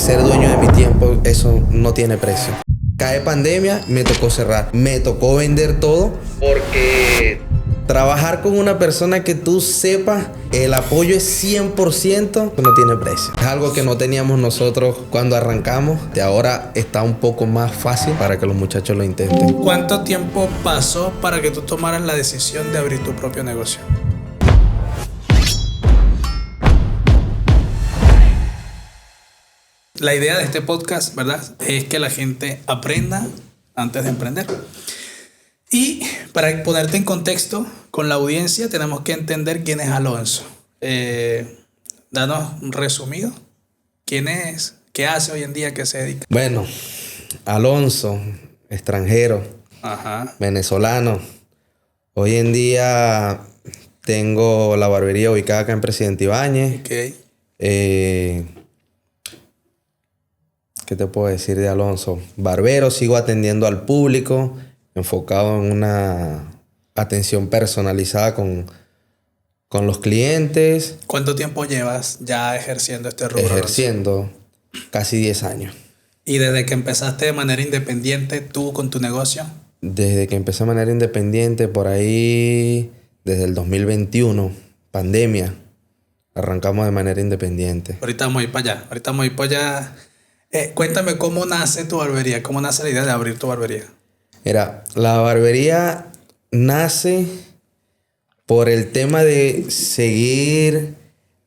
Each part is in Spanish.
ser dueño de mi tiempo, eso no tiene precio. Cae pandemia, me tocó cerrar. Me tocó vender todo porque trabajar con una persona que tú sepas, el apoyo es 100%, no tiene precio. Es algo que no teníamos nosotros cuando arrancamos. De ahora está un poco más fácil para que los muchachos lo intenten. ¿Cuánto tiempo pasó para que tú tomaras la decisión de abrir tu propio negocio? La idea de este podcast, ¿verdad?, es que la gente aprenda antes de emprender. Y para ponerte en contexto con la audiencia, tenemos que entender quién es Alonso. Danos un resumido. ¿Quién es? ¿Qué hace hoy en día? ¿Qué se dedica? Bueno, Alonso, extranjero, Ajá. venezolano. Hoy en día tengo la barbería ubicada acá en Presidente Ibáñez. Ok. ¿Qué te puedo decir de Alonso? Barbero, sigo atendiendo al público, enfocado en una atención personalizada con los clientes. ¿Cuánto tiempo llevas ya ejerciendo este rubro? Ejerciendo casi 10 años. ¿Y desde que empezaste de manera independiente tú con tu negocio? Desde que empecé de manera independiente, por ahí, desde el 2021, pandemia, arrancamos de manera independiente. Ahorita vamos a ir para allá. Cuéntame cómo nace tu barbería, cómo nace la idea de abrir tu barbería. Mira, la barbería nace por el tema de seguir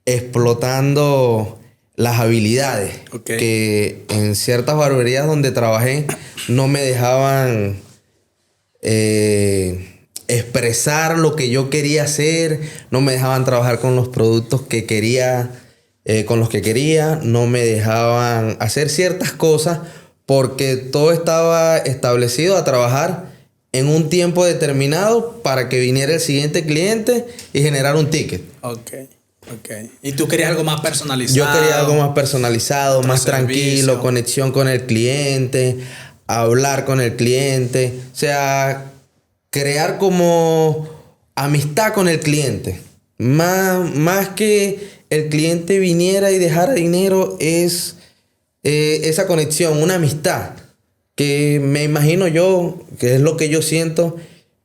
explotando las habilidades. Okay. Que en ciertas barberías donde trabajé no me dejaban expresar lo que yo quería hacer, no me dejaban trabajar con los productos que quería, con los que quería, no me dejaban hacer ciertas cosas porque todo estaba establecido a trabajar en un tiempo determinado para que viniera el siguiente cliente y generar un ticket. Ok. ¿Y tú querías algo más personalizado? Yo quería algo más personalizado, más servicio. Tranquilo, conexión con el cliente, hablar con el cliente. O sea, crear como amistad con el cliente. Más que el cliente viniera y dejara dinero, es esa conexión, una amistad. Que me imagino yo, que es lo que yo siento,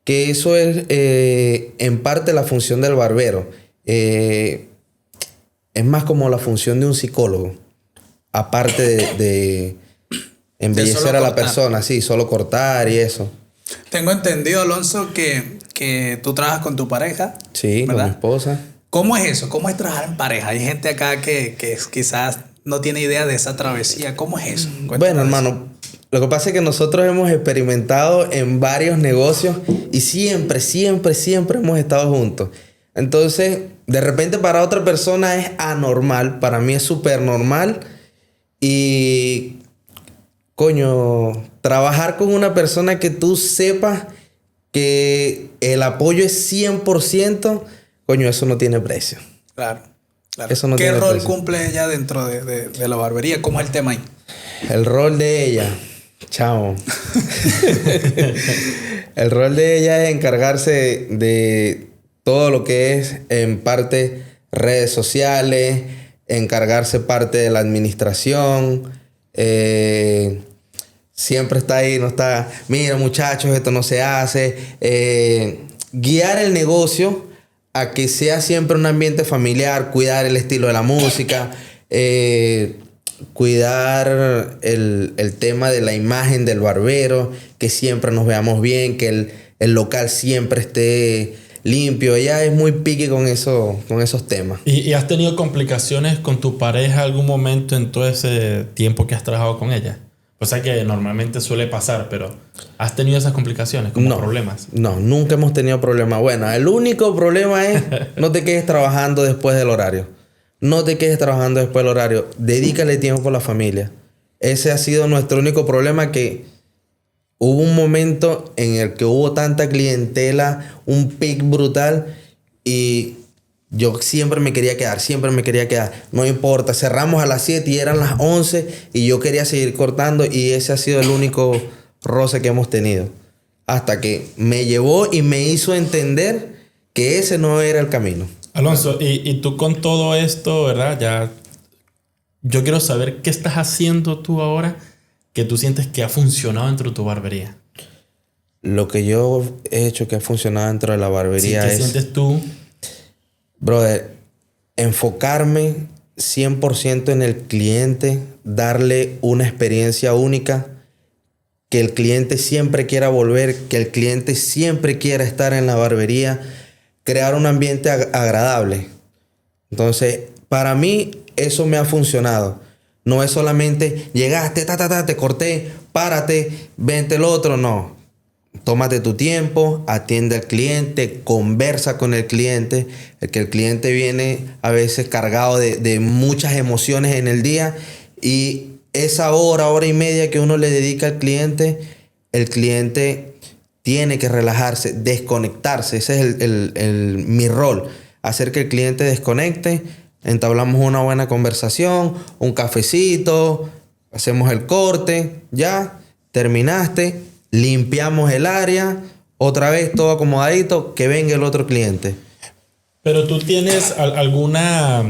que eso es en parte la función del barbero. Es más como la función de un psicólogo. Aparte de embellecer a la persona, sí, solo cortar y eso. Tengo entendido, Alonso, que tú trabajas con tu pareja. Sí, ¿verdad? Con mi esposa. ¿Cómo es eso? ¿Cómo es trabajar en pareja? Hay gente acá que quizás no tiene idea de esa travesía. ¿Cómo es eso? Cuéntame. Bueno, hermano, lo que pasa es que nosotros hemos experimentado en varios negocios y siempre hemos estado juntos. Entonces, de repente para otra persona es anormal, para mí es súper normal. Y, coño, trabajar con una persona que tú sepas que el apoyo es 100%, coño, eso no tiene precio. Claro. Eso no ¿Qué tiene rol precio. cumple ella dentro de la barbería? ¿Cómo es el tema ahí? El rol de ella, chamo. El rol de ella es encargarse de todo lo que es, en parte, redes sociales, encargarse parte de la administración. Siempre está ahí, no está, mira muchachos, esto no se hace. Guiar el negocio a que sea siempre un ambiente familiar, cuidar el estilo de la música, cuidar el tema de la imagen del barbero, que siempre nos veamos bien, que el local siempre esté limpio. Ella es muy picky con esos temas. ¿Y has tenido complicaciones con tu pareja algún momento en todo ese tiempo que has trabajado con ella? O sea que normalmente suele pasar, pero ¿has tenido esas complicaciones como problemas? No, nunca hemos tenido problemas. Bueno, el único problema es no te quedes trabajando después del horario. No te quedes trabajando después del horario. Dedícale tiempo a la familia. Ese ha sido nuestro único problema, que hubo un momento en el que hubo tanta clientela, un pic brutal, y yo siempre me quería quedar. No importa, cerramos a las 7 y eran las 11 y yo quería seguir cortando, y ese ha sido el único roce que hemos tenido. Hasta que me llevó y me hizo entender que ese no era el camino. Alonso, y tú con todo esto, ¿verdad? yo quiero saber qué estás haciendo tú ahora que tú sientes que ha funcionado dentro de tu barbería. Lo que yo he hecho que ha funcionado dentro de la barbería ¿Qué es... sientes tú? Brother, enfocarme 100% en el cliente, darle una experiencia única, que el cliente siempre quiera volver, que el cliente siempre quiera estar en la barbería, crear un ambiente agradable. Entonces, para mí, eso me ha funcionado. No es solamente llegaste, te corté, párate, vente el otro. No. Tómate tu tiempo, atiende al cliente, conversa con el cliente. Que el cliente viene a veces cargado de muchas emociones en el día. Y esa hora y media que uno le dedica al cliente, el cliente tiene que relajarse, desconectarse. Ese es mi rol. Hacer que el cliente desconecte. Entablamos una buena conversación, un cafecito, hacemos el corte, ya, terminaste, limpiamos el área, otra vez todo acomodadito, que venga el otro cliente. Pero tú tienes alguna,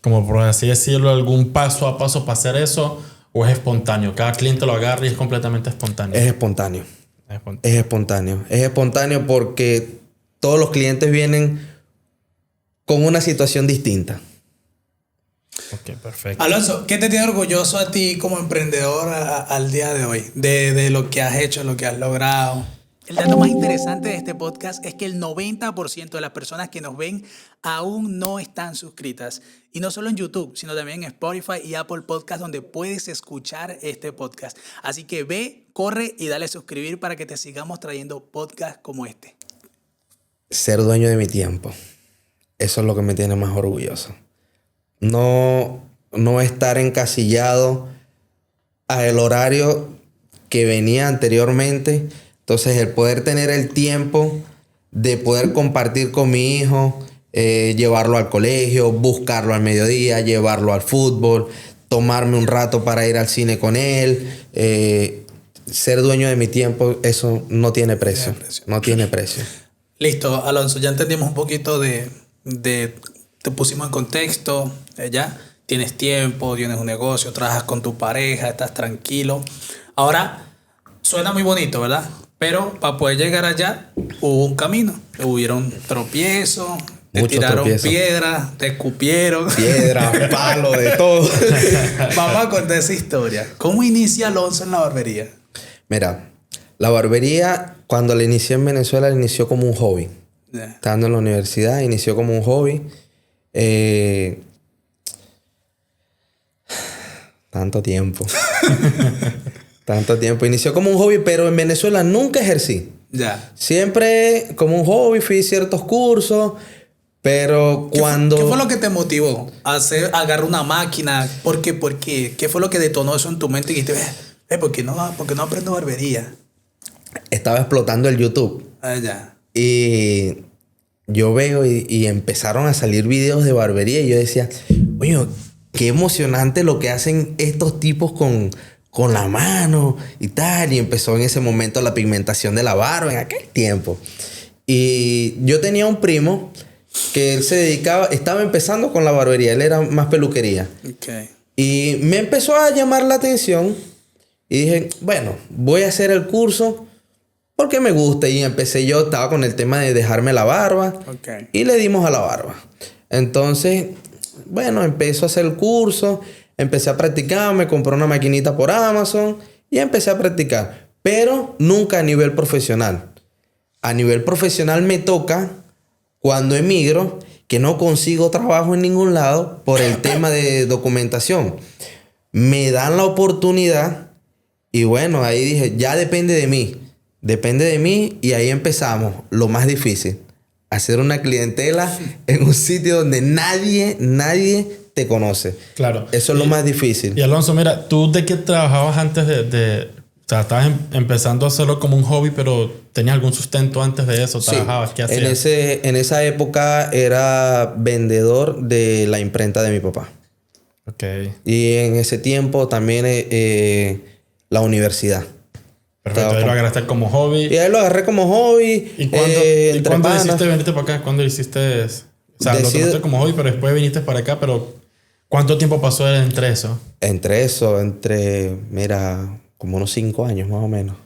como por así decirlo, algún paso a paso para hacer eso, o es espontáneo. Cada cliente lo agarra y es completamente espontáneo. Es espontáneo. Es espontáneo. Es espontáneo porque todos los clientes vienen con una situación distinta. Ok, perfecto. Alonso, ¿qué te tiene orgulloso a ti como emprendedor al día de hoy? De lo que has hecho, lo que has logrado. El dato más interesante de este podcast es que el 90% de las personas que nos ven aún no están suscritas. Y no solo en YouTube, sino también en Spotify y Apple Podcast, donde puedes escuchar este podcast. Así que ve, corre y dale suscribir para que te sigamos trayendo podcasts como este. Ser dueño de mi tiempo. Eso es lo que me tiene más orgulloso. No estar encasillado al horario que venía anteriormente. Entonces, el poder tener el tiempo de poder compartir con mi hijo, llevarlo al colegio, buscarlo al mediodía, llevarlo al fútbol, tomarme un rato para ir al cine con él. Ser dueño de mi tiempo, eso no tiene precio. No tiene precio. Listo, Alonso, ya entendimos un poquito te pusimos en contexto, ya tienes tiempo, tienes un negocio, trabajas con tu pareja, estás tranquilo. Ahora, suena muy bonito, ¿verdad? Pero para poder llegar allá, hubo un camino. Hubieron tropiezos, te Mucho tiraron tropiezo. piedras, te escupieron. Piedra, palo, de todo. Vamos a contar esa historia. ¿Cómo inicia Alonso en la barbería? Mira, la barbería, cuando la inicié en Venezuela, la inició como un hobby. Yeah. Estando en la universidad, inició como un hobby. Tanto tiempo. Tanto tiempo. Inició como un hobby, pero en Venezuela nunca ejercí. Ya. Siempre como un hobby, fui a ciertos cursos, pero cuando... ¿Qué fue lo que te motivó a agarrar una máquina? ¿Por qué? ¿Qué fue lo que detonó eso en tu mente? Y dijiste, ¿por qué no aprendo barbería? Estaba explotando el YouTube. Ah, ya. Y yo veo y empezaron a salir videos de barbería y yo decía, oye, qué emocionante lo que hacen estos tipos con la mano y tal. Y empezó en ese momento la pigmentación de la barba en aquel tiempo. Y yo tenía un primo que él se dedicaba, estaba empezando con la barbería, él era más peluquería. Okay. Y me empezó a llamar la atención y dije, bueno, voy a hacer el curso porque me gusta. Y empecé, yo estaba con el tema de dejarme la barba. Okay. Y le dimos a la barba. Entonces, bueno, empezó a hacer el curso. Empecé a practicar. Me compré una maquinita por Amazon. Y empecé a practicar. Pero nunca a nivel profesional. A nivel profesional me toca cuando emigro, que no consigo trabajo en ningún lado por el tema de documentación. Me dan la oportunidad. Y bueno, ahí dije, ya depende de mí. Depende de mí y ahí empezamos. Lo más difícil. Hacer una clientela en un sitio donde nadie te conoce. Claro. Eso es lo más difícil. Y Alonso, mira, ¿tú de qué trabajabas antes o sea, estabas empezando a hacerlo como un hobby, pero tenías algún sustento antes de eso? ¿Trabajabas? Sí, ¿Qué hacías? en esa época era vendedor de la imprenta de mi papá. Ok. Y en ese tiempo también la universidad. Perfecto. Ahí lo agarraste como hobby. Y ahí lo agarré como hobby. ¿Y cuándo decidiste venirte para acá? ¿Cuándo hiciste...? O sea, lo tomaste como hobby, pero después viniste para acá, pero ¿Cuánto tiempo pasó entre eso? Mira, como unos 5 años más o menos.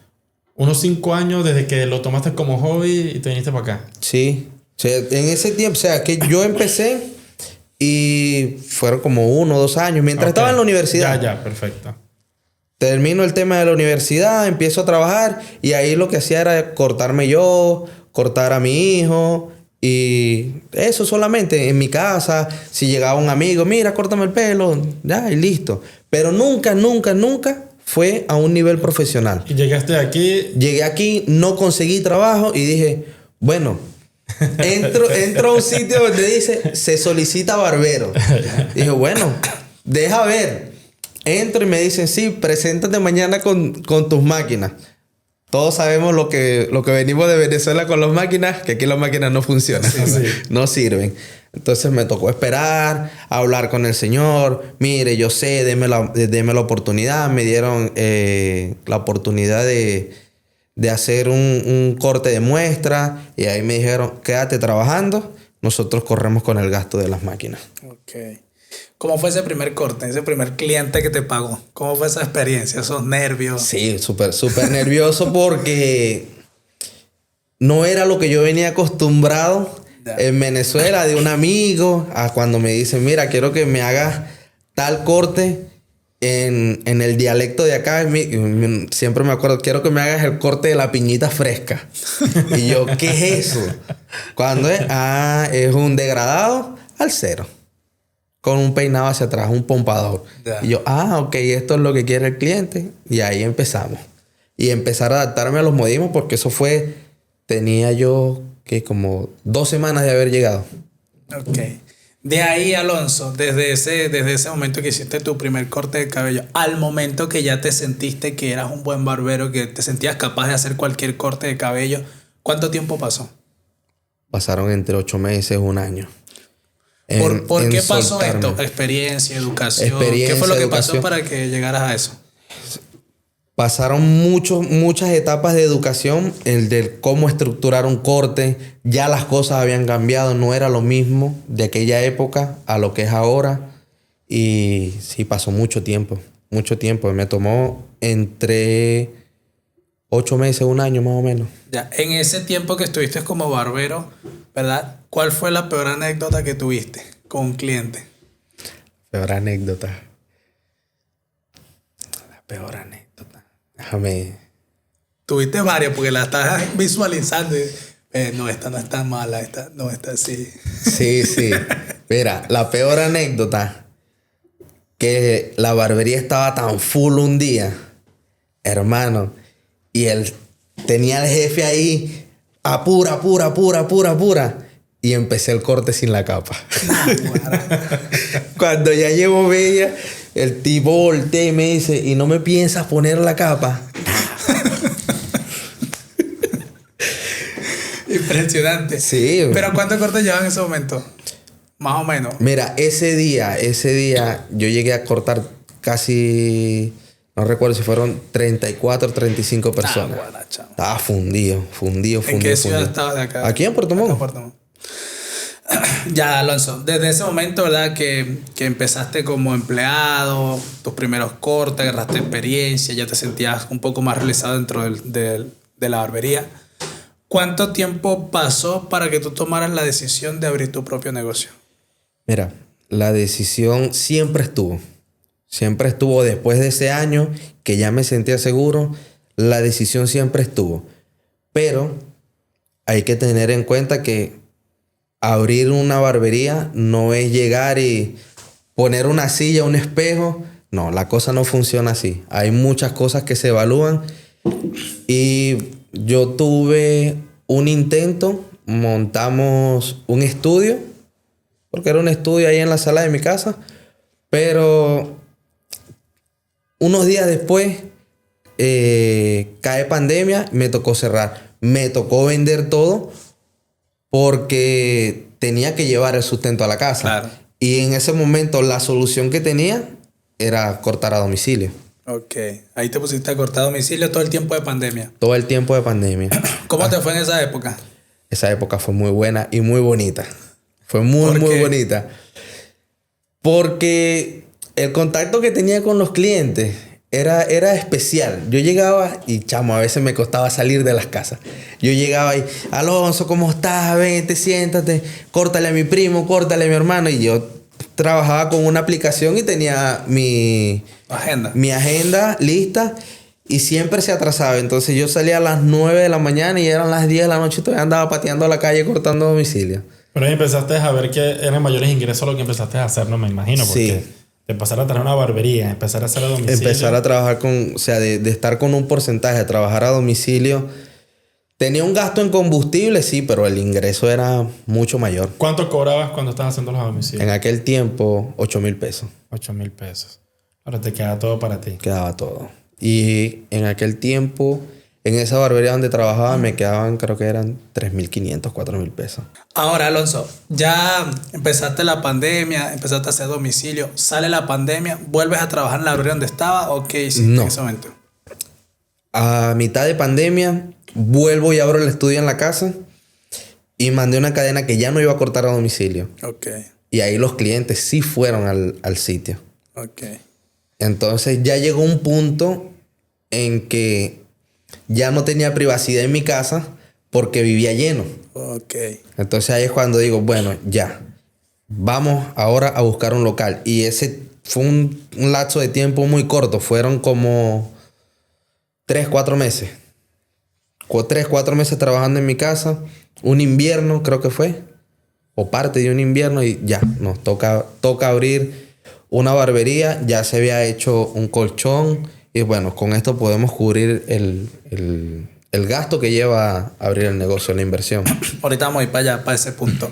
Unos 5 años desde que lo tomaste como hobby y te viniste para acá. Sí. O sea, en ese tiempo, o sea, que yo empecé y fueron como 1 o 2 años. Mientras estaba en la universidad. Ya, perfecto. Termino el tema de la universidad, empiezo a trabajar y ahí lo que hacía era cortarme yo, cortar a mi hijo y eso solamente en mi casa. Si llegaba un amigo, mira, córtame el pelo, ya y listo. Pero nunca fue a un nivel profesional. Y llegaste aquí. Llegué aquí, no conseguí trabajo y dije, bueno, entro a un sitio donde dice, se solicita barbero. Dije, bueno, deja ver. Entro y me dicen, sí, preséntate mañana con tus máquinas. Todos sabemos lo que venimos de Venezuela con las máquinas, que aquí las máquinas no funcionan, Sí. no sirven. Entonces me tocó esperar, hablar con el señor. Mire, yo sé, deme la oportunidad. Me dieron la oportunidad de hacer un corte de muestra. Y ahí me dijeron, quédate trabajando. Nosotros corremos con el gasto de las máquinas. Ok. ¿Cómo fue ese primer corte, ese primer cliente que te pagó? ¿Cómo fue esa experiencia, esos nervios? Sí, súper nervioso porque no era lo que yo venía acostumbrado en Venezuela de un amigo a cuando me dicen, mira, quiero que me hagas tal corte en el dialecto de acá. Siempre me acuerdo, quiero que me hagas el corte de la piñita fresca. Y yo, ¿qué es eso? Cuando es un degradado al cero. Con un peinado hacia atrás, un pompador. Ya. Y yo, ok, esto es lo que quiere el cliente. Y ahí empezamos. Y empezar a adaptarme a los modismos porque eso tenía yo que como 2 semanas de haber llegado. Ok. De ahí, Alonso, desde ese momento que hiciste tu primer corte de cabello, al momento que ya te sentiste que eras un buen barbero, que te sentías capaz de hacer cualquier corte de cabello, ¿cuánto tiempo pasó? Pasaron entre 8 meses, 1 año. ¿Por qué pasó soltarme. esto? Experiencia, educación. ¿Qué fue lo que pasó para que llegaras a eso? Pasaron muchas etapas de educación, el de cómo estructurar un corte. Ya las cosas habían cambiado, no era lo mismo de aquella época a lo que es ahora. Y sí, pasó mucho tiempo. Me tomó entre 8 meses, 1 año más o menos. Ya, en ese tiempo que estuviste como barbero, ¿verdad? ¿Cuál fue la peor anécdota que tuviste con un cliente? Peor anécdota. La peor anécdota. Déjame. Tuviste varias porque la estás visualizando y no, esta no es tan mala, esta no está así. Sí. Mira, la peor anécdota, que la barbería estaba tan full un día, hermano, y él tenía al jefe ahí, apura. Y empecé el corte sin la capa. Cuando ya llevo media, el tipo voltea y me dice, ¿y no me piensas poner la capa? Impresionante. Sí. ¿Pero cuántos cortes llevan en ese momento? Más o menos. Mira, ese día yo llegué a cortar casi, no recuerdo si fueron 34 o 35 personas. Estaba fundido. ¿En qué ciudad estabas de acá? Aquí en Puerto Montt. Ya, Alonso, desde ese momento, ¿verdad? Que empezaste como empleado, tus primeros cortes, agarraste experiencia, ya te sentías un poco más realizado dentro de la barbería. ¿Cuánto tiempo pasó para que tú tomaras la decisión de abrir tu propio negocio? Mira, la decisión siempre estuvo. Siempre estuvo después de ese año que ya me sentía seguro. La decisión siempre estuvo. Pero hay que tener en cuenta que abrir una barbería no es llegar y poner una silla, un espejo. No, la cosa no funciona así. Hay muchas cosas que se evalúan. Y yo tuve un intento. Montamos un estudio. Porque era un estudio ahí en la sala de mi casa. Pero unos días después cae pandemia. Me tocó cerrar. Me tocó vender todo. Porque tenía que llevar el sustento a la casa. Claro. Y en ese momento la solución que tenía era cortar a domicilio. Ok. Ahí te pusiste a cortar a domicilio todo el tiempo de pandemia. Todo el tiempo de pandemia. ¿Cómo te fue en esa época? Esa época fue muy buena y muy bonita. Fue muy bonita. Porque el contacto que tenía con los clientes era especial. Yo llegaba y, chamo, a veces me costaba salir de las casas. Yo llegaba y, Alonso, ¿cómo estás? Vente, siéntate, córtale a mi primo, córtale a mi hermano. Y yo trabajaba con una aplicación y tenía mi agenda lista y siempre se atrasaba. Entonces yo salía a las 9 de la mañana y eran las 10 de la noche y todavía andaba pateando a la calle cortando domicilio. Pero ahí empezaste a ver que eran mayores ingresos lo que empezaste a hacer, no me imagino. Porque Sí. empezar a tener una barbería, empezar a hacer a domicilio. Empezar a trabajar con... O sea, de estar con un porcentaje, de trabajar a domicilio. Tenía un gasto en combustible, sí, pero el ingreso era mucho mayor. ¿Cuánto cobrabas cuando estabas haciendo los domicilios? En aquel tiempo, 8,000 pesos. 8,000 pesos. Ahora te queda todo para ti. Quedaba todo. Y en aquel tiempo, en esa barbería donde trabajaba, me quedaban, creo que eran 3,500, 4,000 pesos. Ahora, Alonso, ya empezaste la pandemia, empezaste a hacer domicilio, sale la pandemia, ¿vuelves a trabajar en la barbería donde estaba o qué hiciste No. en ese momento? A mitad de pandemia, vuelvo y abro el estudio en la casa y mandé una cadena que ya no iba a cortar a domicilio. Ok, Y ahí los clientes sí fueron al sitio. ok. Entonces ya llegó un punto en que ya no tenía privacidad en mi casa porque vivía lleno. Ok. Entonces ahí es cuando digo, bueno, ya, vamos ahora a buscar un local. Y ese fue un lapso de tiempo muy corto. Fueron como 3, 4 meses. 3, 4 meses trabajando en mi casa. Un invierno creo que fue. O parte de un invierno y ya, nos toca abrir una barbería. Ya se había hecho un colchón. Y bueno, con esto podemos cubrir el gasto que lleva abrir el negocio, la inversión. Ahorita vamos a ir para allá, para ese punto.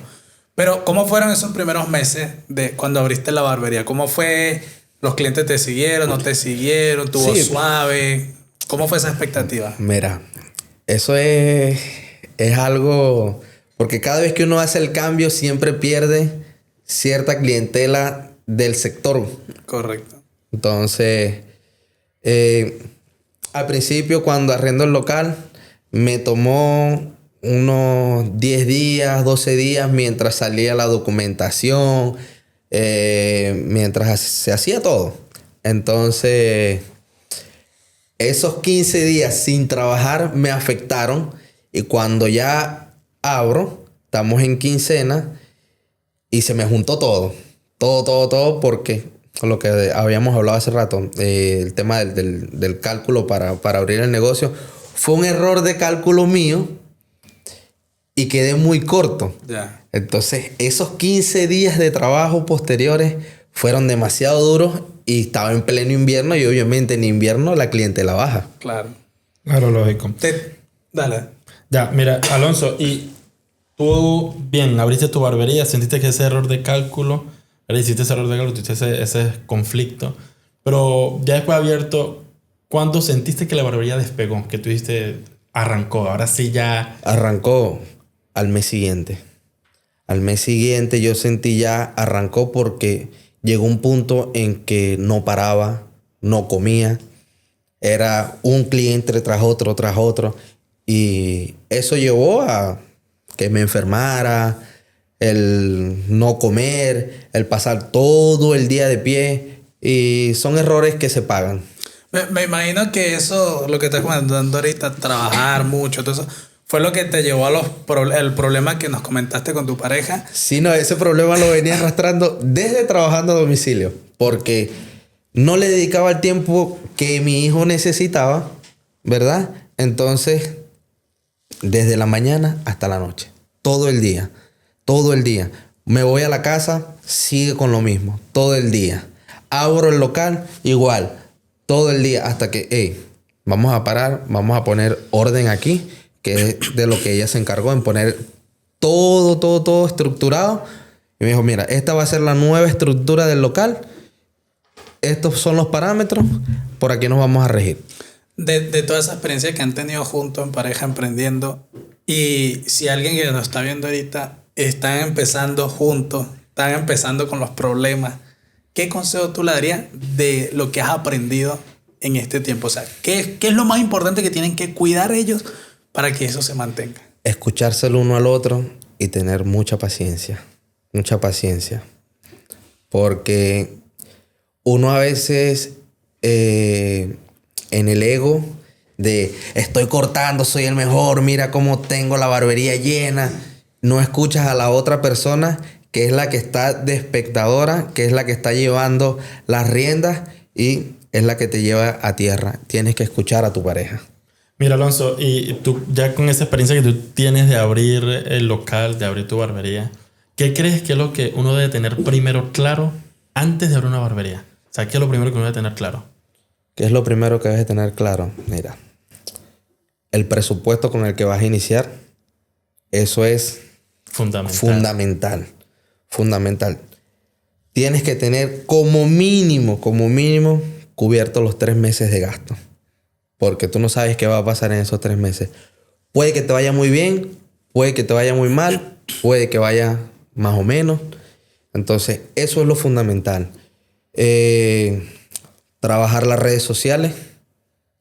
Pero, ¿cómo fueron esos primeros meses de cuando abriste la barbería? ¿Cómo fue? ¿Los clientes te siguieron, no te siguieron? ¿Tuvo Sí. suave? ¿Cómo fue esa expectativa? Mira, eso es algo... Porque cada vez que uno hace el cambio siempre pierde cierta clientela del sector. Correcto. Entonces, al principio cuando arrendo el local, me tomó unos 10 días, 12 días mientras salía la documentación, mientras se hacía todo. Entonces, esos 15 días sin trabajar me afectaron y cuando ya abro, estamos en quincena y se me juntó todo. Todo porque lo que habíamos hablado hace rato, el tema del cálculo para abrir el negocio, fue un error de cálculo mío y quedé muy corto. Ya. Entonces, esos 15 días de trabajo posteriores fueron demasiado duros y estaba en pleno invierno y obviamente en invierno la clientela baja. Claro. Claro, lógico. Dale. Ya, mira, Alonso, y tú, bien, abriste tu barbería, sentiste que ese error de cálculo, hiciste ese error de cálculo, tuviste ese conflicto, pero ya después abierto, ¿cuándo sentiste que la barbería despegó? Que tú dijiste, arrancó, ahora sí ya... Arrancó al mes siguiente. Al mes siguiente yo sentí ya arrancó porque llegó un punto en que no paraba, no comía. Era un cliente tras otro. Y eso llevó a que me enfermara, el no comer, el pasar todo el día de pie. Y son errores que se pagan. Me imagino que eso, lo que estás comentando ahorita, trabajar mucho, todo eso, fue lo que te llevó a el problema que nos comentaste con tu pareja. Sí, no, ese problema lo venía arrastrando desde trabajando a domicilio. Porque no le dedicaba el tiempo que mi hijo necesitaba, ¿verdad? Entonces, desde la mañana hasta la noche. Todo el día. Me voy a la casa, sigue con lo mismo. Todo el día. Abro el local, igual. Todo el día hasta que, hey, vamos a parar, vamos a poner orden aquí, que es de lo que ella se encargó, en poner todo estructurado. Y me dijo, mira, esta va a ser la nueva estructura del local. Estos son los parámetros, por aquí nos vamos a regir. De toda esa experiencia que han tenido juntos en pareja emprendiendo, y si alguien que nos está viendo ahorita están empezando juntos, están empezando con los problemas, ¿qué consejo tú le darías de lo que has aprendido en este tiempo? O sea, ¿qué es lo más importante que tienen que cuidar ellos para que eso se mantenga? Escucharse el uno al otro y tener mucha paciencia. Mucha paciencia. Porque uno a veces en el ego de estoy cortando, soy el mejor, mira cómo tengo la barbería llena, no escuchas a la otra persona que es la que está de espectadora, que es la que está llevando las riendas y es la que te lleva a tierra. Tienes que escuchar a tu pareja. Mira, Alonso, y tú ya con esa experiencia que tú tienes de abrir el local, de abrir tu barbería, ¿qué crees que es lo que uno debe tener primero claro antes de abrir una barbería? O sea, ¿qué es lo primero que uno debe tener claro? ¿Qué es lo primero que debes tener claro? Mira, el presupuesto con el que vas a iniciar, eso es fundamental. Tienes que tener como mínimo, cubiertos los 3 meses de gasto. Porque tú no sabes qué va a pasar en esos 3 meses. Puede que te vaya muy bien, puede que te vaya muy mal, puede que vaya más o menos. Entonces, eso es lo fundamental. Trabajar las redes sociales,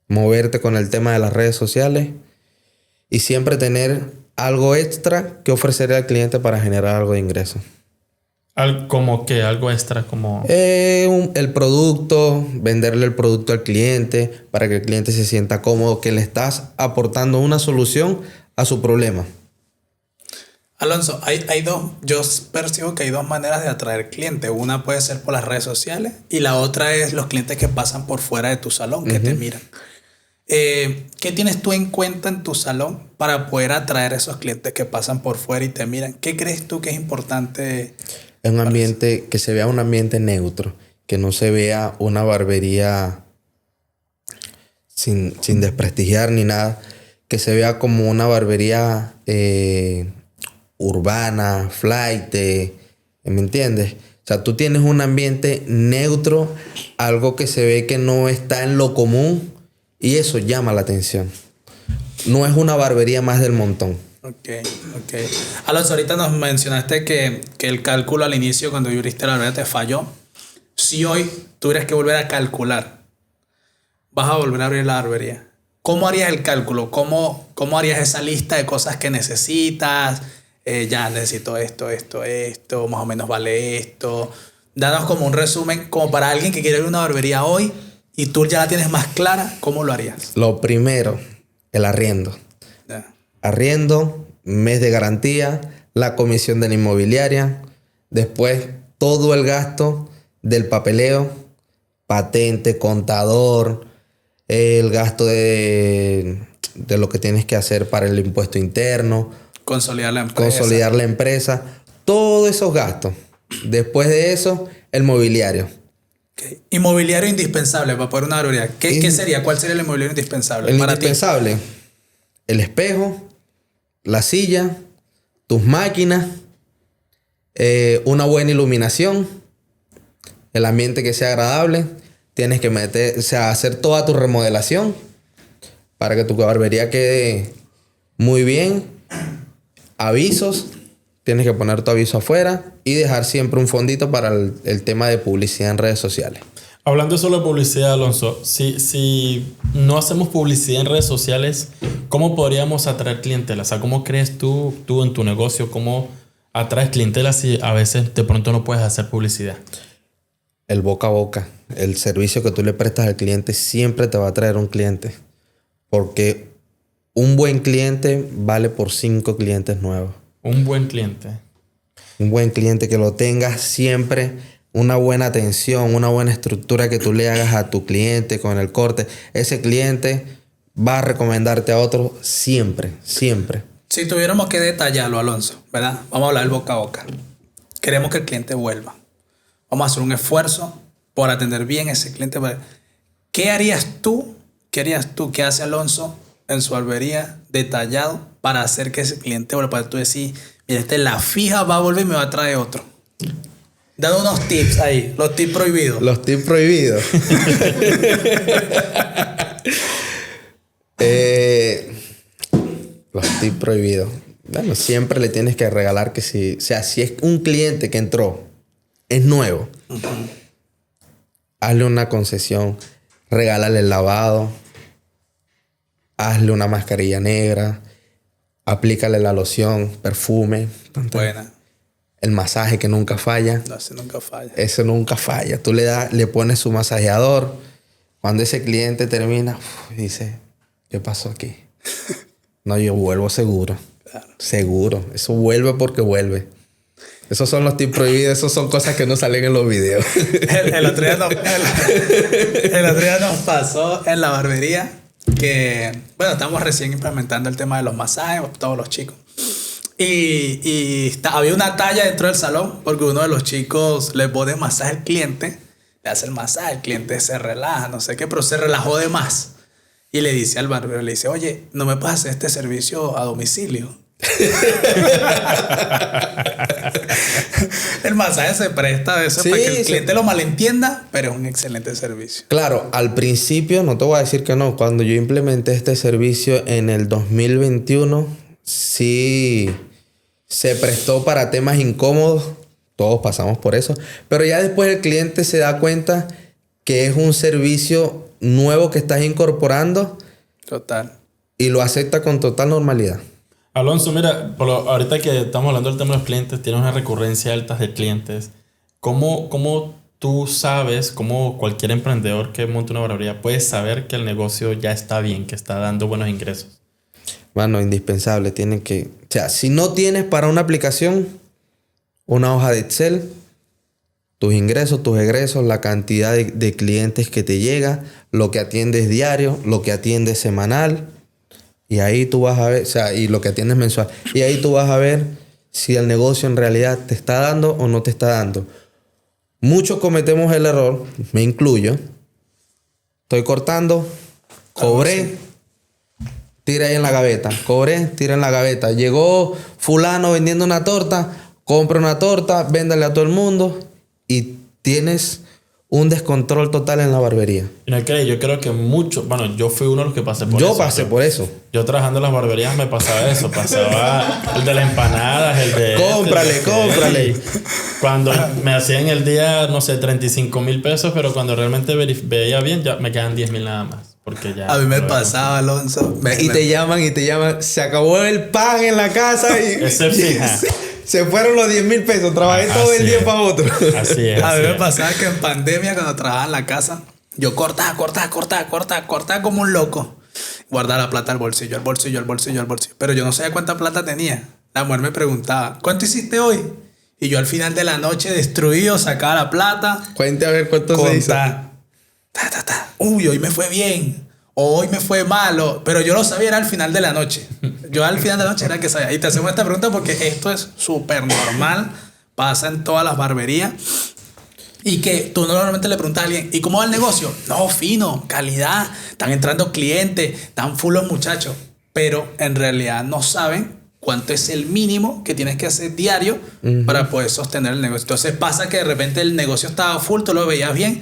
moverte con el tema de las redes sociales y siempre tener algo extra que ofrecerle al cliente para generar algo de ingreso. ¿Como qué? Algo extra, como... El producto, venderle el producto al cliente para que el cliente se sienta cómodo, que le estás aportando una solución a su problema. Alonso, yo percibo que hay dos maneras de atraer clientes. Una puede ser por las redes sociales y la otra es los clientes que pasan por fuera de tu salón, que te miran. ¿Qué tienes tú en cuenta en tu salón para poder atraer a esos clientes que pasan por fuera y te miran? ¿Qué crees tú que es importante? Es un ambiente, que se vea un ambiente neutro, que no se vea una barbería sin desprestigiar ni nada, que se vea como una barbería urbana, flight, ¿me entiendes? O sea, tú tienes un ambiente neutro, algo que se ve que no está en lo común y eso llama la atención. No es una barbería más del montón. Ok. Alonso, ahorita nos mencionaste que el cálculo al inicio, cuando abriste la barbería, te falló. Si hoy tuvieras que volver a calcular, vas a volver a abrir la barbería, ¿cómo harías el cálculo? ¿Cómo harías esa lista de cosas que necesitas? Ya necesito esto, más o menos vale esto. Danos como un resumen, como para alguien que quiere abrir una barbería hoy y tú ya la tienes más clara, ¿cómo lo harías? Lo primero, el arriendo. Arriendo, mes de garantía, la comisión de la inmobiliaria, después todo el gasto del papeleo, patente, contador, el gasto de lo que tienes que hacer para el impuesto interno, consolidar la empresa, todos esos gastos. Después de eso, el mobiliario. Okay. Inmobiliario indispensable para poner una barbería. ¿Qué sería? ¿Cuál sería el inmobiliario indispensable? El indispensable, el espejo, la silla, tus máquinas, una buena iluminación, el ambiente que sea agradable. Tienes que hacer toda tu remodelación para que tu barbería quede muy bien. Avisos, tienes que poner tu aviso afuera y dejar siempre un fondito para el tema de publicidad en redes sociales. Hablando solo de publicidad, Alonso, si no hacemos publicidad en redes sociales, ¿cómo podríamos atraer clientela? O sea, ¿cómo crees tú en tu negocio, cómo atraes clientela si a veces de pronto no puedes hacer publicidad? El boca a boca, el servicio que tú le prestas al cliente siempre te va a traer un cliente. Porque un buen cliente vale por 5 clientes nuevos. Un buen cliente. Un buen cliente que lo tengas siempre, una buena atención, una buena estructura que tú le hagas a tu cliente con el corte. Ese cliente va a recomendarte a otro siempre. Si tuviéramos que detallarlo, Alonso, ¿verdad? Vamos a hablar del boca a boca. Queremos que el cliente vuelva. Vamos a hacer un esfuerzo por atender bien a ese cliente. ¿Qué harías tú? ¿Qué hace Alonso en su barbería detallado para hacer que ese cliente vuelva? Para tú decir, mira, la fija va a volver y me va a traer otro. Dando unos tips ahí, los tips prohibidos. Los tips prohibidos. Los tips prohibidos. Bueno, siempre le tienes que regalar que si es un cliente que entró, es nuevo, hazle una concesión, regálale el lavado, hazle una mascarilla negra, aplícale la loción, perfume. Buena. El masaje que nunca falla. No, ese nunca falla. Eso nunca falla. Tú le pones su masajeador. Cuando ese cliente termina, dice, ¿qué pasó aquí? No, yo vuelvo seguro. Claro. Seguro. Eso vuelve porque vuelve. Esos son los tips prohibidos. Esos son cosas que no salen en los videos. El otro día nos pasó en la barbería que, bueno, estamos recién implementando el tema de los masajes, todos los chicos. Había una talla dentro del salón porque uno de los chicos le pone masaje al cliente, le hace el masaje, el cliente se relaja, no sé qué, pero se relajó de más. Y le dice al barbero, le dice, oye, ¿no me puedes hacer este servicio a domicilio? El masaje se presta a veces para que el cliente lo malentienda, pero es un excelente servicio. Claro, al principio, no te voy a decir que no, cuando yo implementé este servicio en el 2021, sí se prestó para temas incómodos, todos pasamos por eso, pero ya después el cliente se da cuenta que es un servicio nuevo que estás incorporando. Total. Y lo acepta con total normalidad. Alonso, mira, ahorita que estamos hablando del tema de los clientes, tienes una recurrencia alta de clientes. ¿Cómo tú sabes, como cualquier emprendedor que monte una barbería, puedes saber que el negocio ya está bien, que está dando buenos ingresos? Bueno, indispensable. Tienen que... O sea, si no tienes para una aplicación, una hoja de Excel, tus ingresos, tus egresos, la cantidad de clientes que te llega, lo que atiendes diario, lo que atiendes semanal, y ahí tú vas a ver, o sea, y lo que atiendes mensual, y ahí tú vas a ver si el negocio en realidad te está dando o no te está dando. Muchos cometemos el error, me incluyo. Estoy cortando, cobré, tira ahí en la gaveta. Cobré, tira en la gaveta. Llegó fulano vendiendo una torta, compra una torta, véndale a todo el mundo y tienes un descontrol total en la barbería. No crees, yo creo que muchos, bueno, yo fui uno de los que pasé por eso. Yo pasé por eso. Yo trabajando en las barberías me pasaba eso. Pasaba el de las empanadas, el de... Cómprale. Cuando me hacían el día, no sé, 35,000 pesos, pero cuando realmente veía bien, ya me quedan 10,000 nada más. Porque ya... A mí me pasaba, Alonso. Te llaman. Se acabó el pan en la casa y... Ese fija. Se fueron los 10,000 pesos. Trabajé todo el día para otro. Así es. A mí me pasaba que en pandemia, cuando trabajaba en la casa, yo cortaba como un loco. Guardaba la plata al bolsillo. Pero yo no sabía cuánta plata tenía. La mujer me preguntaba, ¿cuánto hiciste hoy? Y yo al final de la noche, destruido, sacaba la plata. Cuente a ver cuánto se hizo. Uy, hoy me fue bien. Hoy me fue malo. Pero yo lo sabía, era al final de la noche. Yo al final de la noche era que sabía. Y te hacemos esta pregunta porque esto es súper normal. Pasa en todas las barberías. Y que tú normalmente le preguntas a alguien, ¿y cómo va el negocio? No, fino, calidad. Están entrando clientes. Están full los muchachos. Pero en realidad no saben cuánto es el mínimo que tienes que hacer diario para poder sostener el negocio. Entonces pasa que de repente el negocio estaba full, tú lo veías bien,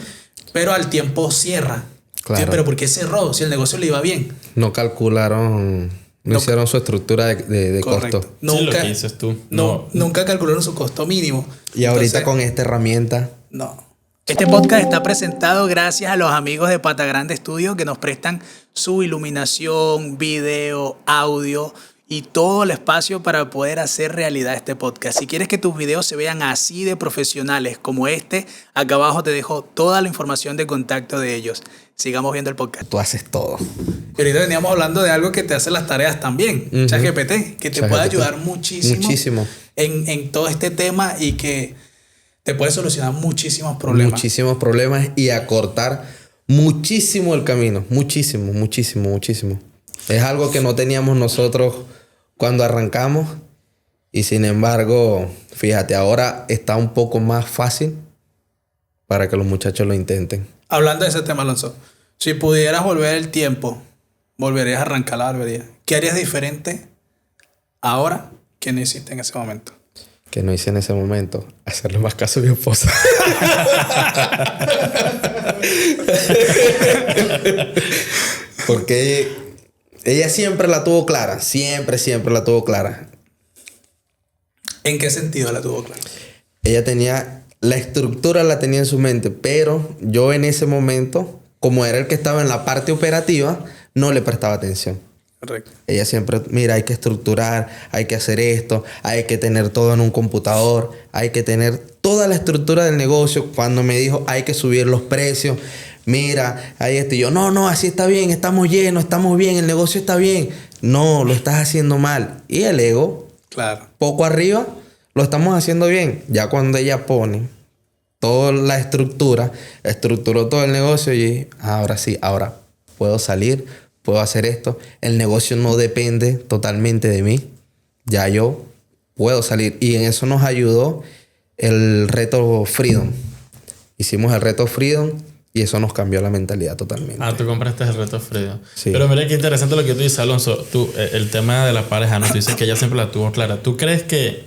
pero al tiempo cierra. Claro. Sí, pero ¿por qué cerró si el negocio le iba bien? No calcularon, no hicieron su estructura de costo. Sí, Nunca, lo que dices tú. Nunca calcularon su costo mínimo. Y ahorita Entonces, con esta herramienta... No. Este podcast está presentado gracias a los amigos de Patagrande Studio que nos prestan su iluminación, video, audio y todo el espacio para poder hacer realidad este podcast. Si quieres que tus videos se vean así de profesionales como este, acá abajo te dejo toda la información de contacto de ellos. Sigamos viendo el podcast. Tú haces todo. Y ahorita veníamos hablando de algo que te hace las tareas también. ChatGPT, que te puede ayudar muchísimo. En todo este tema y que te puede solucionar muchísimos problemas. Muchísimos problemas y acortar muchísimo el camino. Muchísimo. Es algo que no teníamos nosotros cuando arrancamos. Y sin embargo, fíjate, ahora está un poco más fácil para que los muchachos lo intenten. Hablando de ese tema, Alonso, si pudieras volver el tiempo, volverías a arrancar la barbería. ¿Qué harías diferente ahora que no hiciste en ese momento? Que no hice en ese momento, hacerle más caso a mi esposa. Porque ella siempre la tuvo clara. Siempre la tuvo clara. ¿En qué sentido la tuvo clara? Ella tenía... La estructura la tenía en su mente. Pero yo en ese momento, como era el que estaba en la parte operativa, no le prestaba atención. Correcto. Ella siempre, mira, hay que estructurar, hay que hacer esto, hay que tener todo en un computador, hay que tener toda la estructura del negocio. Cuando me dijo, hay que subir los precios, mira, hay esto. Y yo, no, así está bien, estamos llenos, estamos bien, el negocio está bien. No, lo estás haciendo mal. Y el ego, Claro. poco arriba, lo estamos haciendo bien. Ya cuando ella pone toda la estructura, estructuró todo el negocio y ahora sí, ahora puedo salir, puedo hacer esto. El negocio no depende totalmente de mí. Ya yo puedo salir. Y en eso nos ayudó el reto Freedom. Hicimos el reto Freedom y eso nos cambió la mentalidad totalmente. Ah, tú compraste el reto Freedom. Sí. Pero mira qué interesante lo que tú dices, Alonso. Tú, el tema de la pareja, ¿no? Tú dices que ella siempre la tuvo clara. ¿Tú crees que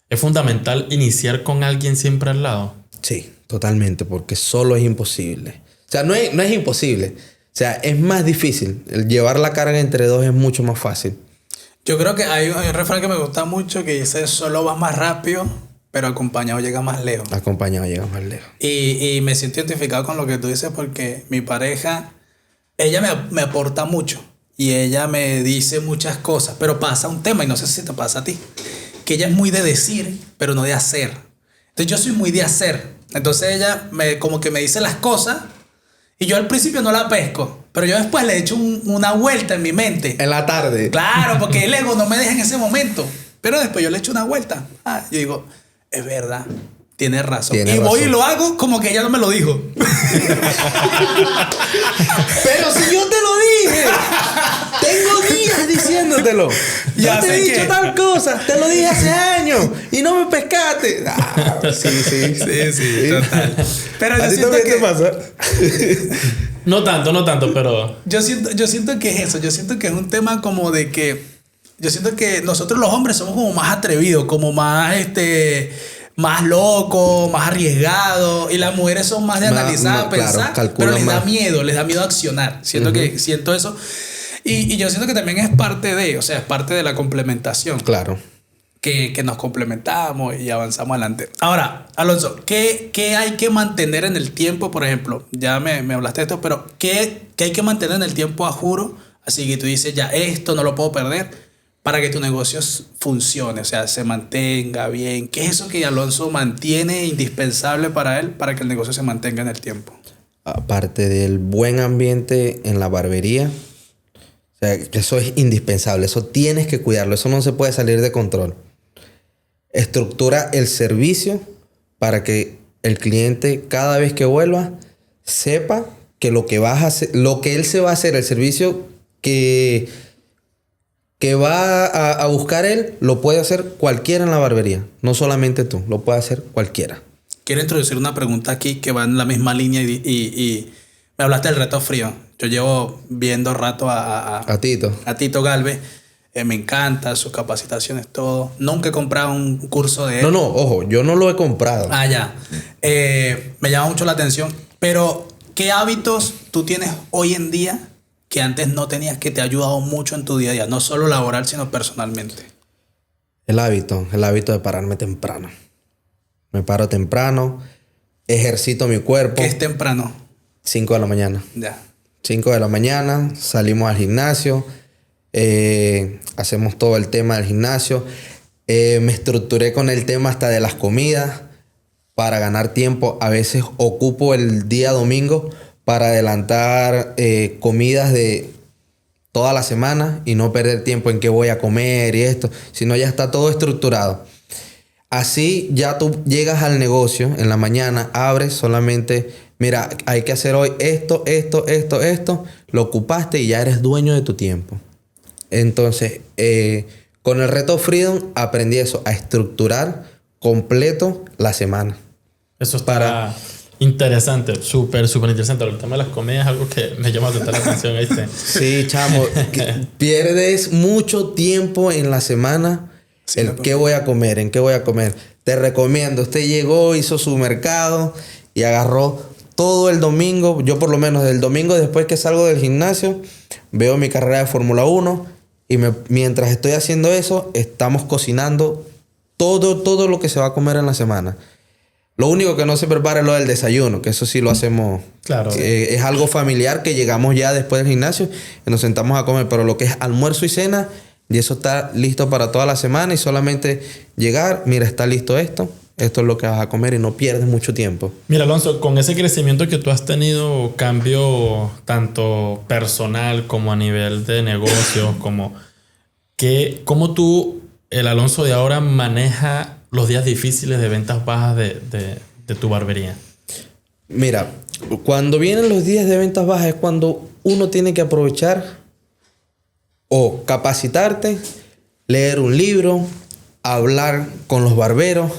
es fundamental iniciar con alguien siempre al lado? Sí, totalmente, porque solo es imposible. O sea, no es imposible. O sea, es más difícil. El llevar la carga entre dos es mucho más fácil. Yo creo que hay un refrán que me gusta mucho que dice: solo vas más rápido, pero acompañado llega más lejos. Acompañado llega más lejos. Y me siento identificado con lo que tú dices porque mi pareja, ella me aporta mucho y ella me dice muchas cosas, pero pasa un tema, y no sé si te pasa a ti, que ella es muy de decir, pero no de hacer. Entonces yo soy muy de hacer. Entonces ella como que me dice las cosas y yo al principio no la pesco, pero yo después le echo una vuelta en mi mente. En la tarde. Claro, porque el ego no me deja en ese momento. Pero después yo le echo una vuelta. Yo digo, es verdad, tienes razón. Tienes y voy razón. y lo hago como que ella no me lo dijo. Pero si yo te lo dije. Tengo días diciéndotelo. Ya Yo te sé he dicho que- tal cosa. Te lo dije hace años. Y no me pescaste. Sí. Sí, total. Pero ¿A yo ti siento también te que... pasa? No tanto, pero... Yo siento que es eso. Yo siento que es un tema como de que... Yo siento que nosotros los hombres somos como más atrevidos, como más más locos, más arriesgados, y las mujeres son más de Más, analizar, no, claro, pensar, calculan pero más. les da miedo accionar. Siento eso. Y yo siento que también es parte de, o sea, es parte de la complementación. Claro. Que nos complementamos y avanzamos adelante. Ahora, Alonso, ¿qué hay que mantener en el tiempo? Por ejemplo, ya me hablaste de esto, pero ¿qué hay que mantener en el tiempo a juro? Así que tú dices, ya, esto no lo puedo perder para que tu negocio funcione, o sea, se mantenga bien. ¿Qué es eso que Alonso mantiene indispensable para él, para que el negocio se mantenga en el tiempo? Aparte del buen ambiente en la barbería, o sea, que eso es indispensable. Eso tienes que cuidarlo. Eso no se puede salir de control. Estructura el servicio para que el cliente, cada vez que vuelva, sepa que lo que vas a hacer, lo que él se va a hacer, el servicio que va a buscar él, lo puede hacer cualquiera en la barbería. No solamente tú, lo puede hacer cualquiera. Quiero introducir una pregunta aquí que va en la misma línea y me hablaste del reto frío. Yo llevo viendo rato A Tito. a Tito Galvez. Me encanta sus capacitaciones, todo. Nunca he comprado un curso de él. No, ojo, yo no lo he comprado. Ya. Me llama mucho la atención. Pero, ¿qué hábitos tú tienes hoy en día que antes no tenías, que te ha ayudado mucho en tu día a día? No solo laboral, sino personalmente. El hábito de pararme temprano. Me paro temprano, ejercito mi cuerpo. Que es temprano. 5 de la mañana. Ya. 5 de la mañana, salimos al gimnasio, hacemos todo el tema del gimnasio. Me estructuré con el tema hasta de las comidas para ganar tiempo. A veces ocupo el día domingo para adelantar comidas de toda la semana y no perder tiempo en qué voy a comer y esto, sino ya está todo estructurado. Así ya tú llegas al negocio en la mañana, abres solamente, mira, hay que hacer hoy esto, lo ocupaste y ya eres dueño de tu tiempo. Entonces, con el reto Freedom aprendí eso, a estructurar completo la semana. Eso está interesante, súper interesante. El tema de las comidas es algo que me llama bastante la atención, ¿viste? Sí, chamo, pierdes mucho tiempo en la semana. Sí, ¿En qué voy a comer? Te recomiendo. Usted llegó, hizo su mercado y agarró todo el domingo. Yo por lo menos el domingo después que salgo del gimnasio, veo mi carrera de Fórmula 1 y mientras estoy haciendo eso, estamos cocinando todo lo que se va a comer en la semana. Lo único que no se prepara es lo del desayuno, que eso sí lo hacemos. Claro. Es algo familiar que llegamos ya después del gimnasio y nos sentamos a comer. Pero lo que es almuerzo y cena, y eso está listo para toda la semana y solamente llegar, mira, está listo esto es lo que vas a comer y no pierdes mucho tiempo. Mira, Alonso, con ese crecimiento que tú has tenido, cambio tanto personal como a nivel de negocios, ¿cómo tú, el Alonso de ahora, maneja los días difíciles de ventas bajas de tu barbería? Mira, cuando vienen los días de ventas bajas es cuando uno tiene que aprovechar o capacitarte, leer un libro, hablar con los barberos,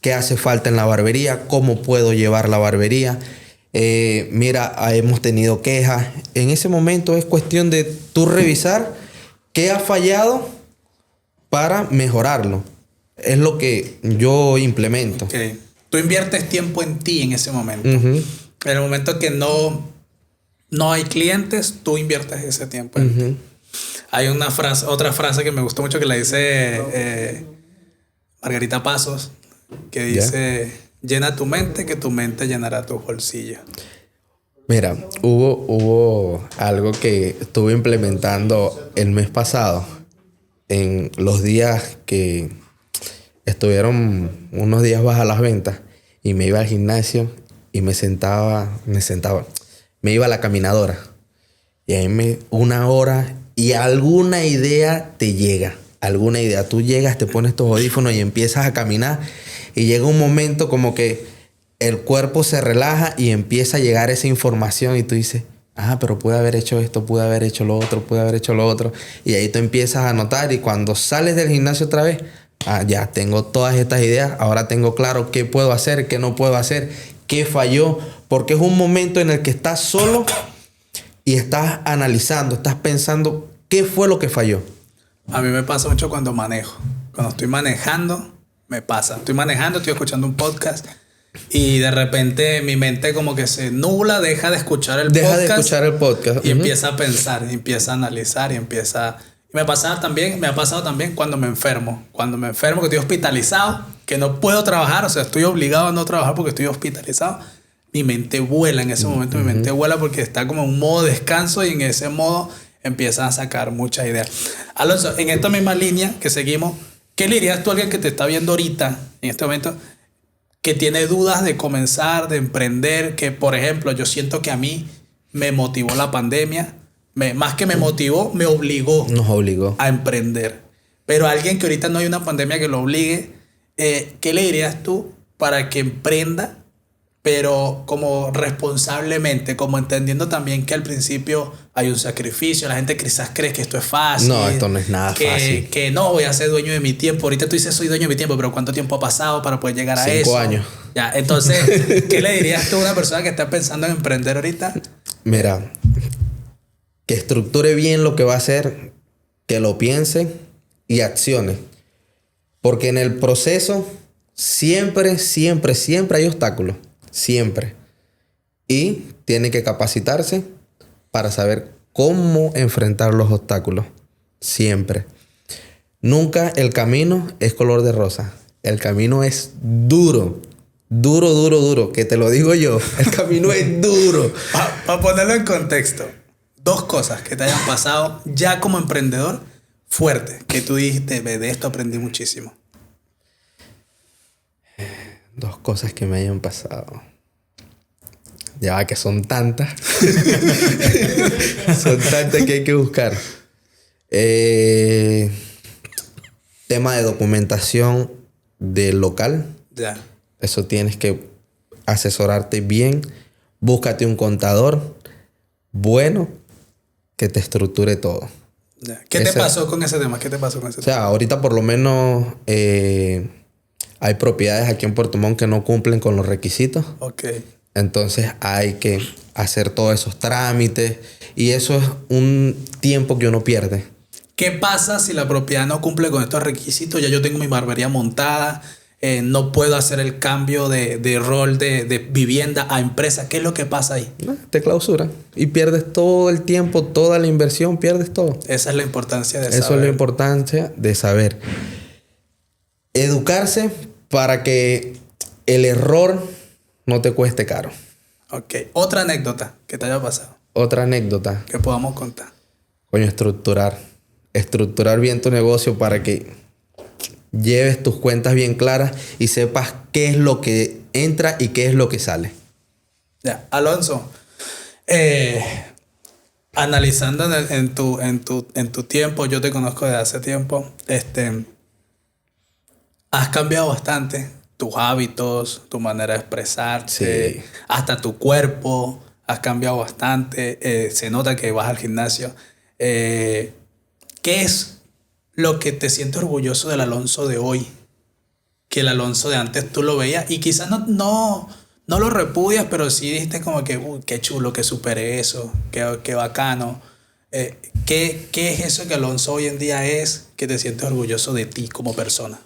qué hace falta en la barbería, cómo puedo llevar la barbería. Mira, hemos tenido quejas. En ese momento es cuestión de tú revisar qué ha fallado para mejorarlo. Es lo que yo implemento. Okay. Tú inviertes tiempo en ti en ese momento. En el momento que no hay clientes, tú inviertes ese tiempo en ti. Hay otra frase que me gustó mucho que la dice Margarita Pasos, que dice, llena tu mente, que tu mente llenará tus bolsillos. Mira, hubo algo que estuve implementando el mes pasado, en los días que estuvieron unos días bajas las ventas, y me iba al gimnasio y me iba a la caminadora, y ahí una hora, y alguna idea te llega. Alguna idea. Tú llegas, te pones tus audífonos y empiezas a caminar. Y llega un momento como que el cuerpo se relaja y empieza a llegar esa información. Y tú dices, pero pude haber hecho esto, pude haber hecho lo otro, pude haber hecho lo otro. Y ahí tú empiezas a notar. Y cuando sales del gimnasio otra vez, ya tengo todas estas ideas. Ahora tengo claro qué puedo hacer, qué no puedo hacer, qué falló. Porque es un momento en el que estás solo y estás analizando, estás pensando qué fue lo que falló. A mí me pasa mucho cuando manejo. Cuando estoy manejando, me pasa. Estoy manejando, estoy escuchando un podcast y de repente mi mente como que se nubla, deja de escuchar el podcast. Y empieza a pensar, y empieza a analizar y empieza... Me ha pasado también cuando me enfermo. Cuando me enfermo, que estoy hospitalizado, que no puedo trabajar, o sea, estoy obligado a no trabajar porque estoy hospitalizado. Mi mente vuela en ese momento, mi mente vuela porque está como en un modo descanso y en ese modo empiezan a sacar muchas ideas. Alonso, en esta misma línea que seguimos, ¿qué le dirías tú a alguien que te está viendo ahorita, en este momento, que tiene dudas de comenzar, de emprender? Que, por ejemplo, yo siento que a mí me motivó la pandemia. Más que me motivó, me obligó. Nos obligó a emprender. Pero a alguien que ahorita no hay una pandemia que lo obligue, ¿qué le dirías tú para que emprenda, pero como responsablemente, como entendiendo también que al principio hay un sacrificio? La gente quizás cree que esto es fácil. No, esto no es nada fácil. Que no, voy a ser dueño de mi tiempo. Ahorita tú dices soy dueño de mi tiempo, pero ¿cuánto tiempo ha pasado para poder llegar a eso? 5 años. Ya, entonces, ¿qué le dirías tú a una persona que está pensando en emprender ahorita? Mira, que estructure bien lo que va a hacer, que lo piense y accione. Porque en el proceso siempre hay obstáculos. Siempre. Y tiene que capacitarse para saber cómo enfrentar los obstáculos. Siempre. Nunca el camino es color de rosa. El camino es duro. Duro. Que te lo digo yo. El camino es duro. Para ponerlo en contexto. 2 cosas que te hayan pasado ya como emprendedor fuerte. Que tú dijiste, de esto aprendí muchísimo. 2 cosas que me hayan pasado. Ya que son tantas. Son tantas que hay que buscar. Tema de documentación del local. Ya. Eso tienes que asesorarte bien. Búscate un contador bueno que te estructure todo. Ya. ¿Qué te pasó con ese tema? O sea, ahorita por lo menos hay propiedades aquí en Puerto Montt que no cumplen con los requisitos. Ok. Entonces hay que hacer todos esos trámites y eso es un tiempo que uno pierde. ¿Qué pasa si la propiedad no cumple con estos requisitos? Ya yo tengo mi barbería montada, no puedo hacer el cambio de rol de vivienda a empresa. ¿Qué es lo que pasa ahí? Te clausuran y pierdes todo el tiempo, toda la inversión, pierdes todo. Esa es la importancia de saber. Eso es la importancia de saber. Educarse para que el error no te cueste caro. Ok. Otra anécdota que te haya pasado, Otra anécdota, que podamos contar. coño, estructurar. Estructurar bien tu negocio para que lleves tus cuentas bien claras y sepas qué es lo que entra y qué es lo que sale. Ya, Alonso, analizando en tu tiempo, yo te conozco desde hace tiempo, has cambiado bastante tus hábitos, tu manera de expresarte, Sí. hasta tu cuerpo, has cambiado bastante, se nota que vas al gimnasio. ¿Qué es lo que te sientes orgulloso del Alonso de hoy? Que el Alonso de antes tú lo veías y quizás no lo repudias, pero sí dijiste como que, uy, qué chulo, que superé eso, qué bacano. ¿Qué es eso que Alonso hoy en día es que te sientes orgulloso de ti como persona?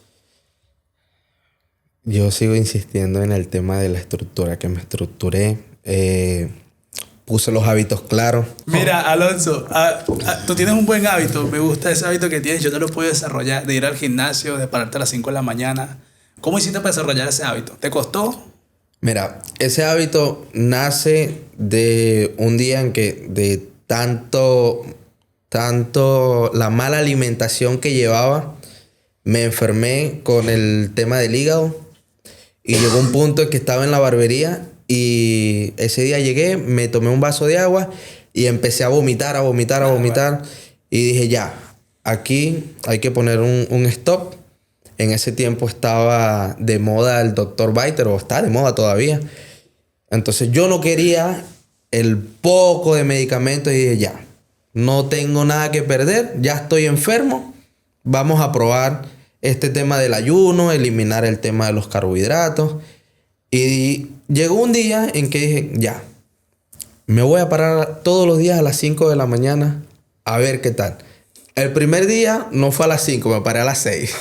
Yo sigo insistiendo en el tema de la estructura, que me estructuré, puse los hábitos claros. Mira, Alonso, tú tienes un buen hábito. Me gusta ese hábito que tienes. Yo no lo puedo desarrollar, de ir al gimnasio, de pararte a las 5 de la mañana. ¿Cómo hiciste para desarrollar ese hábito? ¿Te costó? Mira, ese hábito nace de un día en que de tanto la mala alimentación que llevaba, me enfermé con el tema del hígado y llegó un punto en que estaba en la barbería y ese día llegué, me tomé un vaso de agua y empecé a vomitar y dije ya, aquí hay que poner un stop. En ese tiempo estaba de moda el Dr. Biter, o está de moda todavía. Entonces yo no quería el poco de medicamentos y dije ya, no tengo nada que perder, ya estoy enfermo, vamos a probar este tema del ayuno, eliminar el tema de los carbohidratos. Y llegó un día en que dije ya, me voy a parar todos los días a las 5 de la mañana a ver qué tal. El primer día no fue a las 5, me paré a las 6.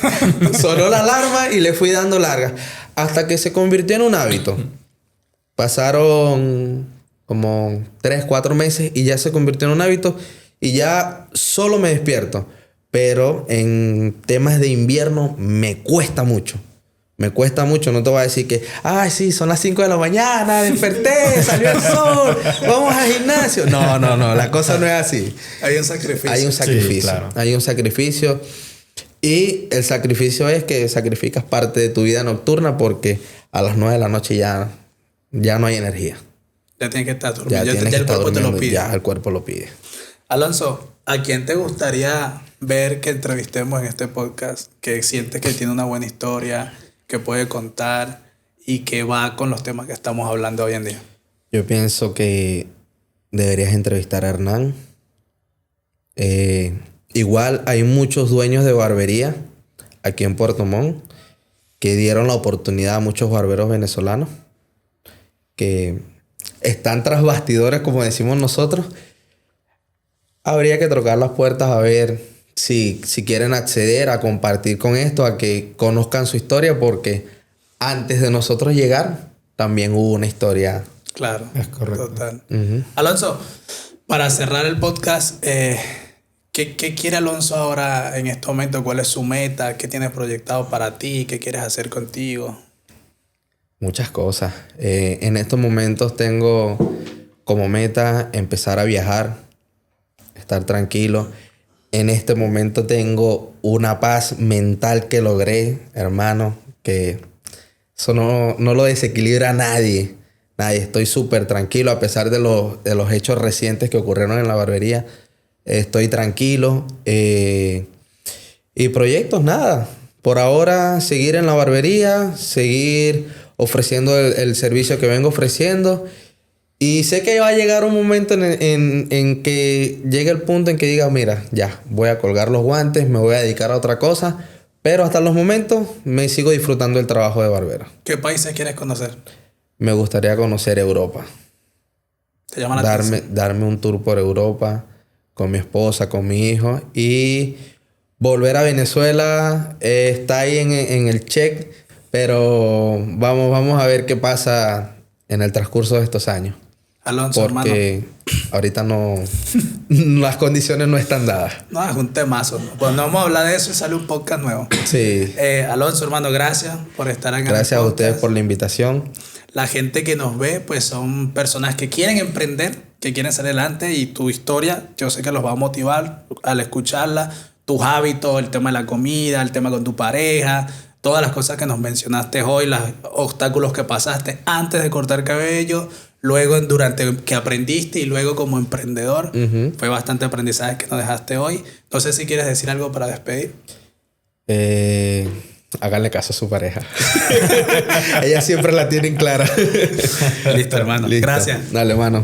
Sonó la alarma y le fui dando largas. Hasta que se convirtió en un hábito. Pasaron como 3, 4 meses y ya se convirtió en un hábito. Y ya solo me despierto. Pero en temas de invierno me cuesta mucho. Me cuesta mucho, no te voy a decir que, ay, sí, son las 5 de la mañana, desperté, salió el sol, vamos al gimnasio. No, la cosa no es así. Hay un sacrificio. Hay un sacrificio, Sí, claro. Hay un sacrificio. Y el sacrificio es que sacrificas parte de tu vida nocturna porque a las 9 de la noche ya no hay energía. Ya tienes que estar durmiendo. Ya Ya, tienes ya que el estar cuerpo te lo durmiendo, pide. ya el cuerpo lo pide. Alonso, ¿a quién te gustaría ver que entrevistemos en este podcast? Que sientes que tiene una buena historia, que puede contar y que va con los temas que estamos hablando hoy en día. Yo pienso que deberías entrevistar a Hernán. Igual hay muchos dueños de barbería aquí en Puerto Montt que dieron la oportunidad a muchos barberos venezolanos que están tras bastidores, como decimos nosotros. Habría que tocar las puertas a ver si quieren acceder a compartir con esto, a que conozcan su historia, porque antes de nosotros llegar también hubo una historia. Claro. Es correcto. Total. Ujú. Alonso, para cerrar el podcast, ¿qué quiere Alonso ahora en este momento? ¿Cuál es su meta? ¿Qué tienes proyectado para ti? ¿Qué quieres hacer contigo? Muchas cosas. En estos momentos tengo como meta empezar a viajar, estar tranquilo. En este momento tengo una paz mental que logré, hermano, que eso no lo desequilibra a nadie. Nadie. Estoy súper tranquilo a pesar de los hechos recientes que ocurrieron en la barbería. Estoy tranquilo. Y proyectos, nada. Por ahora, seguir en la barbería, seguir ofreciendo el servicio que vengo ofreciendo. Y sé que va a llegar un momento en que llegue el punto en que diga, mira, ya, voy a colgar los guantes, me voy a dedicar a otra cosa. Pero hasta los momentos me sigo disfrutando del trabajo de barbero. ¿Qué países quieres conocer? Me gustaría conocer Europa. ¿Te llama la atención? Darme un tour por Europa con mi esposa, con mi hijo. Y volver a Venezuela está ahí en el check. Pero vamos a ver qué pasa en el transcurso de estos años. Alonso, hermano. Porque ahorita no... las condiciones no están dadas. No, es un temazo. Pues no vamos a hablar de eso y sale un podcast nuevo. Sí. Alonso, hermano, gracias por estar acá. Gracias a ustedes por la invitación. La gente que nos ve, pues son personas que quieren emprender, que quieren salir adelante, y tu historia, yo sé que los va a motivar al escucharla. Tus hábitos, el tema de la comida, el tema con tu pareja, todas las cosas que nos mencionaste hoy, los obstáculos que pasaste antes de cortar cabello, luego durante que aprendiste y luego como emprendedor. Fue bastante aprendizaje que nos dejaste hoy. No sé si quieres decir algo para despedir. Háganle caso a su pareja. Ella siempre la tienen clara. Listo, hermano. Listo. Gracias. Dale, hermano.